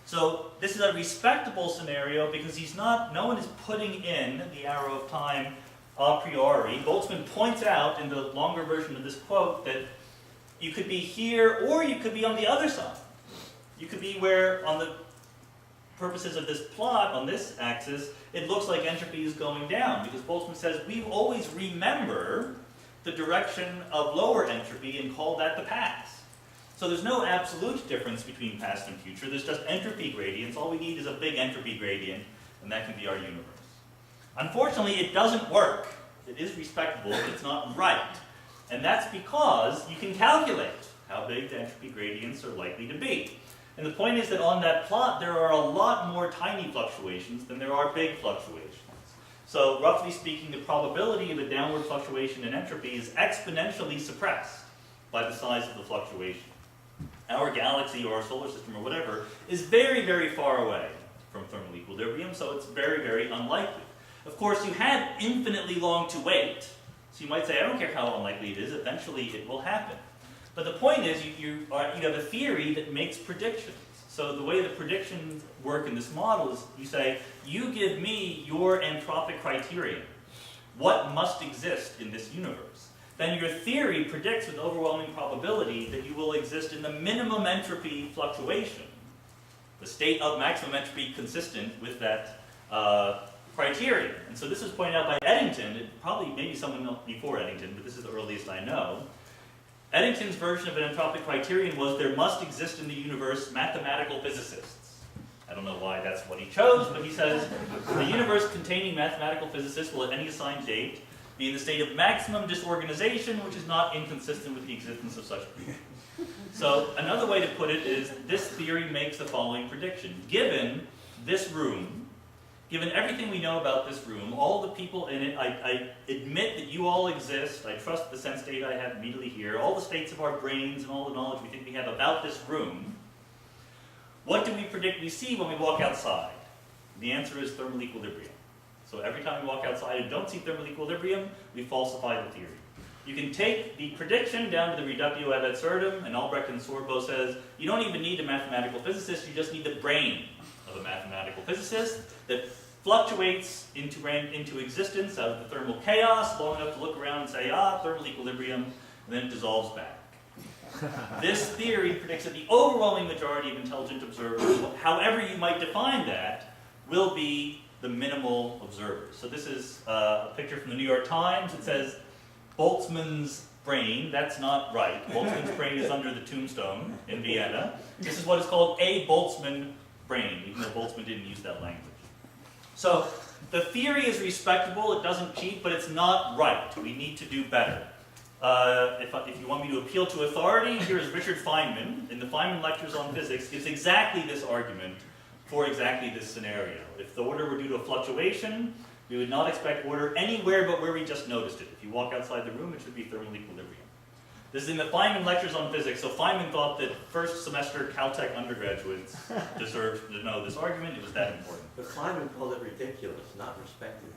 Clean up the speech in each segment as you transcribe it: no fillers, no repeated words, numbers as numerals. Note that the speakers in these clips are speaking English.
So this is a respectable scenario because no one is putting in the arrow of time a priori. Boltzmann points out in the longer version of this quote that you could be here or you could be on the other side. You could be where, on the purposes of this plot, on this axis, it looks like entropy is going down, because Boltzmann says we always remember the direction of lower entropy and call that the past. So there's no absolute difference between past and future, there's just entropy gradients. All we need is a big entropy gradient, and that can be our universe. Unfortunately, it doesn't work. It is respectable, but it's not right. And that's because you can calculate how big the entropy gradients are likely to be. And the point is that on that plot, there are a lot more tiny fluctuations than there are big fluctuations. So roughly speaking, the probability of a downward fluctuation in entropy is exponentially suppressed by the size of the fluctuation. Our galaxy or our solar system or whatever is very, very far away from thermal equilibrium, so it's very, very unlikely. Of course, you had infinitely long to wait, so you might say, I don't care how unlikely it is, eventually it will happen. But the point is, you have a theory that makes predictions. So the way the predictions work in this model is you say, you give me your anthropic criterion. What must exist in this universe? Then your theory predicts with overwhelming probability that you will exist in the minimum entropy fluctuation, the state of maximum entropy consistent with that criterion. And so this was pointed out by Eddington, probably maybe someone else before Eddington, but this is the earliest I know. Eddington's version of an anthropic criterion was there must exist in the universe mathematical physicists. I don't know why that's what he chose, but he says the universe containing mathematical physicists will at any assigned date be in the state of maximum disorganization, which is not inconsistent with the existence of such people. So another way to put it is this theory makes the following prediction. Given this room, given everything we know about this room, all the people in it, I admit that you all exist, I trust the sense data I have immediately here, all the states of our brains and all the knowledge we think we have about this room, what do we predict we see when we walk outside? The answer is thermal equilibrium. So every time we walk outside and don't see thermal equilibrium, we falsify the theory. You can take the prediction down to the reductio ad absurdum, and Albrecht and Sorbo says, you don't even need a mathematical physicist, you just need the brain of a mathematical physicist that fluctuates into existence out of the thermal chaos long enough to look around and say, thermal equilibrium, and then it dissolves back. This theory predicts that the overwhelming majority of intelligent observers, however you might define that, will be the minimal observers. So this is a picture from the New York Times. It says, Boltzmann's brain. That's not right. Boltzmann's brain is under the tombstone in Vienna. This is what is called a Boltzmann brain, even though Boltzmann didn't use that language. So the theory is respectable, it doesn't cheat, but it's not right. We need to do better. If you want me to appeal to authority, here is Richard Feynman, in the Feynman Lectures on Physics, gives exactly this argument for exactly this scenario. If the order were due to a fluctuation, we would not expect order anywhere but where we just noticed it. If you walk outside the room, it should be thermal equilibrium. This is in the Feynman Lectures on Physics. So Feynman thought that first semester Caltech undergraduates deserved to know this argument. It was that important. But Feynman called it ridiculous, not respected.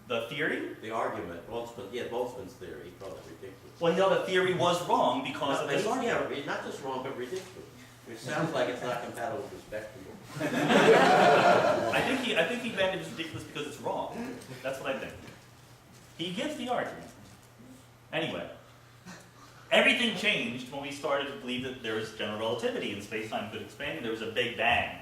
The theory? The argument, Boltzmann's theory, he called it ridiculous. Well, the theory was wrong because of this argument. Yeah, not just wrong, but ridiculous. It sounds like it's not compatible with respectable. I think he meant it was ridiculous because it's wrong. That's what I think. He gives the argument. Anyway, everything changed when we started to believe that there was general relativity and space-time could expand, and there was a big bang.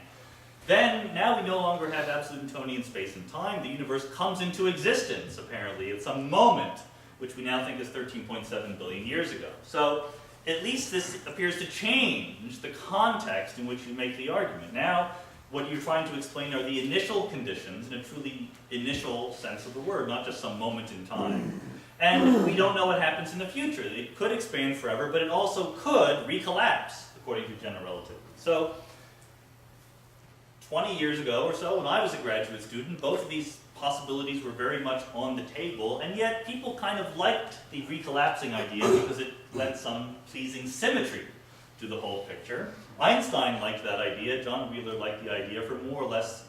Then, now we no longer have absolute Newtonian space and time. The universe comes into existence, apparently, at some moment, which we now think is 13.7 billion years ago. So, at least this appears to change the context in which you make the argument. Now, what you're trying to explain are the initial conditions in a truly initial sense of the word, not just some moment in time. And we don't know what happens in the future. It could expand forever, but it also could recollapse, according to general relativity. So, 20 years ago or so, when I was a graduate student, both of these possibilities were very much on the table, and yet people kind of liked the recollapsing idea because it lent some pleasing symmetry to the whole picture. Einstein liked that idea, John Wheeler liked the idea for more or less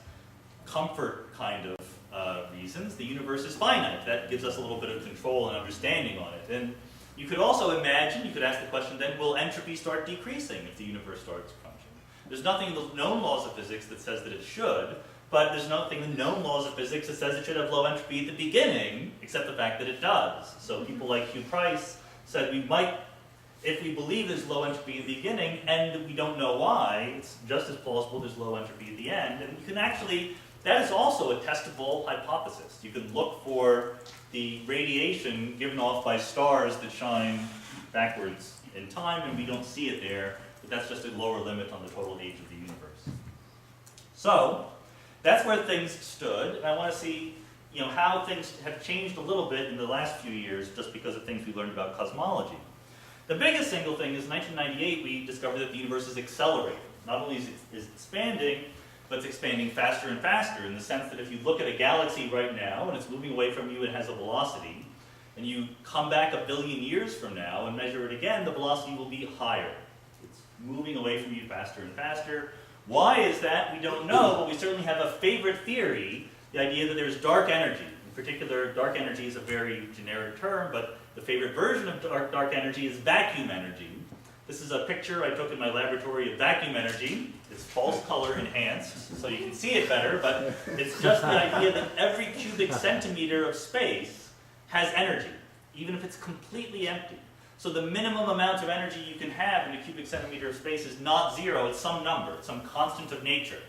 comfort kind of reasons. The universe is finite. That gives us a little bit of control and understanding on it. And you could also imagine, you could ask the question then, will entropy start decreasing if the universe starts crunching? There's nothing in the known laws of physics that says that it should, but there's nothing in the known laws of physics that says it should have low entropy at the beginning, except the fact that it does. So people like Hugh Price said we might, if we believe there's low entropy at the beginning and we don't know why, it's just as plausible there's low entropy at the end. And you can actually, that is also a testable hypothesis. You can look for the radiation given off by stars that shine backwards in time, and we don't see it there, but that's just a lower limit on the total age of the universe. So, that's where things stood, and I want to see how things have changed a little bit in the last few years just because of things we learned about cosmology. The biggest single thing is in 1998 we discovered that the universe is accelerating. Not only is it expanding, but it's expanding faster and faster in the sense that if you look at a galaxy right now and it's moving away from you and has a velocity, and you come back 1 billion years from now and measure it again, the velocity will be higher. It's moving away from you faster and faster. Why is that? We don't know, but we certainly have a favorite theory, the idea that there's dark energy. In particular, dark energy is a very generic term, but the favorite version of dark energy is vacuum energy. This is a picture I took in my laboratory of vacuum energy. It's false color enhanced, so you can see it better, but it's just the idea that every cubic centimeter of space has energy, even if it's completely empty. So the minimum amount of energy you can have in a cubic centimeter of space is not zero, it's some number, it's some constant of nature.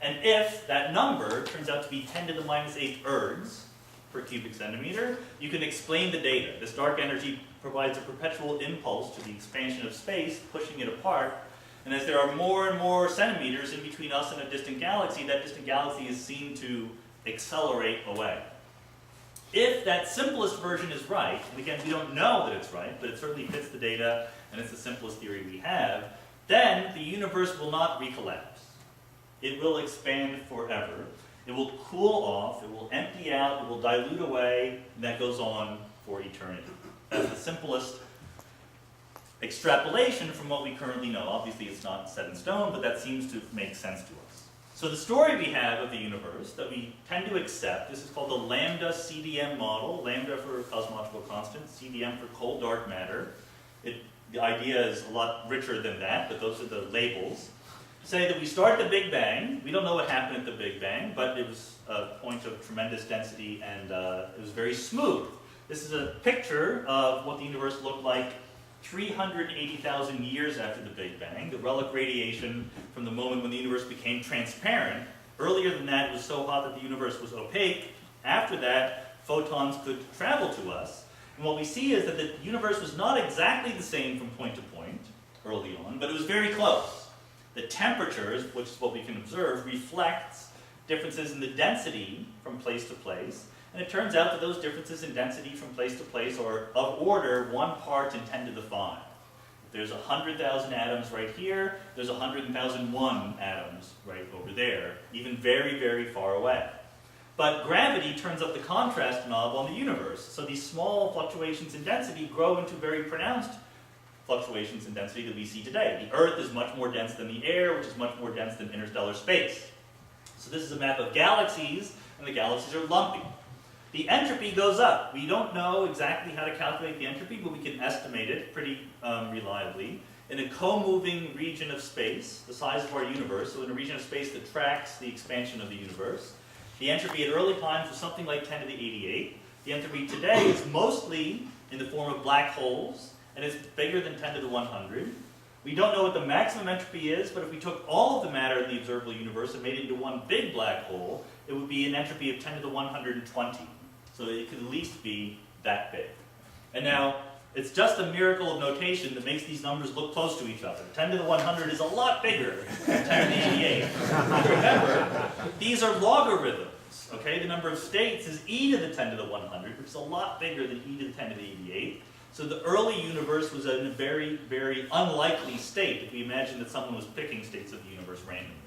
And if that number turns out to be 10 to the minus 8 ergs per cubic centimeter, you can explain the data. This dark energy provides a perpetual impulse to the expansion of space, pushing it apart. And as there are more and more centimeters in between us and a distant galaxy, that distant galaxy is seen to accelerate away. If that simplest version is right, and again, we don't know that it's right, but it certainly fits the data, and it's the simplest theory we have, then the universe will not recollapse. It will expand forever. It will cool off, it will empty out, it will dilute away, and that goes on for eternity. That's the simplest extrapolation from what we currently know. Obviously, it's not set in stone, but that seems to make sense to us. So the story we have of the universe that we tend to accept, this is called the lambda CDM model, lambda for cosmological constant, CDM for cold dark matter. The idea is a lot richer than that, but those are the labels. Say that we start the Big Bang. We don't know what happened at the Big Bang, but it was a point of tremendous density and it was very smooth. This is a picture of what the universe looked like 380,000 years after the Big Bang, the relic radiation from the moment when the universe became transparent. Earlier than that, it was so hot that the universe was opaque. After that, photons could travel to us. And what we see is that the universe was not exactly the same from point to point early on, but it was very close. The temperatures, which is what we can observe, reflects differences in the density from place to place. And it turns out that those differences in density from place to place are of order 1 part in 10 to the 5. If there's 100,000 atoms right here, there's 100,001 atoms right over there, even very, very far away. But gravity turns up the contrast knob on the universe. So these small fluctuations in density grow into very pronounced fluctuations in density that we see today. The Earth is much more dense than the air, which is much more dense than interstellar space. So this is a map of galaxies, and the galaxies are lumpy. The entropy goes up. We don't know exactly how to calculate the entropy, but we can estimate it pretty reliably. In a co-moving region of space, the size of our universe, so in a region of space that tracks the expansion of the universe, the entropy at early times was something like 10 to the 88. The entropy today is mostly in the form of black holes, and it's bigger than 10 to the 100. We don't know what the maximum entropy is, but if we took all of the matter in the observable universe and made it into one big black hole, it would be an entropy of 10 to the 120. So it could at least be that big. And now, it's just a miracle of notation that makes these numbers look close to each other. 10 to the 100 is a lot bigger than 10 to the 88. Remember, these are logarithms, okay? The number of states is e to the 10 to the 100, which is a lot bigger than e to the 10 to the 88. So the early universe was in a very, very unlikely state if we imagine that someone was picking states of the universe randomly.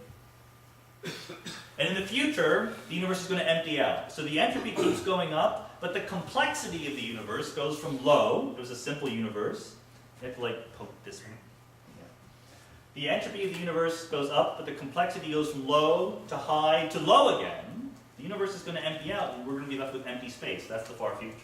And in the future, the universe is going to empty out. So the entropy keeps going up, but the complexity of the universe goes from low, it was a simple universe, you have to poke this one. Yeah. The entropy of the universe goes up, but the complexity goes from low to low again. The universe is going to empty out, and we're going to be left with empty space. That's the far future.